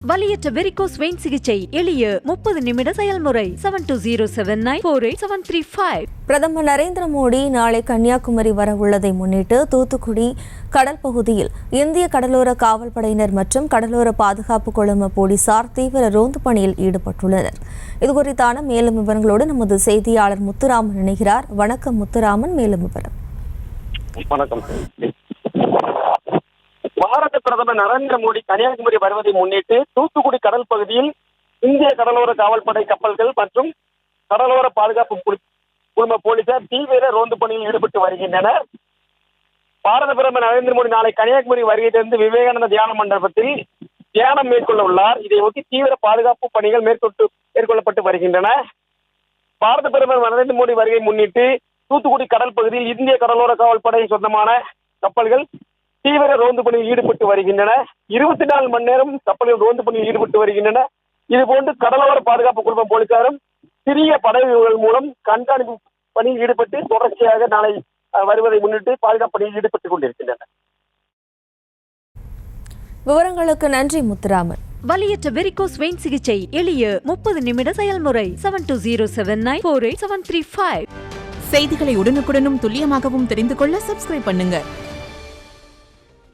வலியற்ற varicose vein சிகிச்சை எளிய 30 நிமிட செயல்முறை 7207948735. பிரதமர் நரேந்திர மோடி நாளை கன்னியாகுமரி வர உள்ளதை முன்னிட்டு தூத்துக்குடி கடல் பகுதியில் இந்திய கடலோர காவல்படையினர் மற்றும் கடலோர பாதுகாப்பு குழும போலீசார் தீவிர ரோந்து பணியில் ஈடுபட்டுள்ளனர். இதுகுறித்தான மேலும் விவரங்களோடு நமது செய்தியாளர் முத்துராமன் இணைகிறார். வணக்கம் முத்துராமன், மேலும் விவரம். வணக்கம். பாரத பிரதமர் நரேந்திர மோடி கன்னியாகுமரி வருவதை முன்னிட்டு தூத்துக்குடி கடல் பகுதியில் இந்திய கடலோர காவல்படை கப்பல்கள் மற்றும் கடலோர பாதுகாப்பு குழும போலீசார் தீவிர ரோந்து பணியில் ஈடுபட்டு வருகின்றனர். பாரத பிரதமர் நரேந்திர மோடி நாளை கன்னியாகுமரி வருகையிலிருந்து விவேகானந்த தியான மண்டபத்தில் தியானம் மேற்கொள்ள உள்ளார். இதை ஒட்டி தீவிர பாதுகாப்பு பணிகள் மேற்கொள்ளப்பட்டு வருகின்றன. பாரத பிரதமர் நரேந்திர மோடி வருகை முன்னிட்டு தூத்துக்குடி கடல் பகுதியில் இந்திய கடலோர காவல்படை சொந்தமான கப்பல்கள் தீவிர ரோந்து பணியில் ஈடுபட்டு வருகின்றன. 24 மணி நேரம் கப்பல்கள் ரோந்து பணியில் ஈடுபட்டு வருகின்றன. இதுபோன்று கடலோர பாதுகாப்பு குழும போலீசாரும் சிறிய படகுகள் மூலம் கண்காணிப்பு பணியில் ஈடுபட்டு தொடர்ச்சியாக நாளை வருவதை முன்னிட்டு பாதுகாப்பு பணியில் ஈடுபட்டுக் கொண்டிருக்கின்றனர். விவரங்களுக்கு நன்றி முத்துராமன். வலியற்ற வெரிகோஸ் வெயின் சிகிச்சை எளிய 30 நிமிட செயல்முறை 7207948735. செய்திகளை உடனுக்குடனும் துல்லியமாகவும் தெரிந்து கொள்ள சப்ஸ்கிரைப் பண்ணுங்க.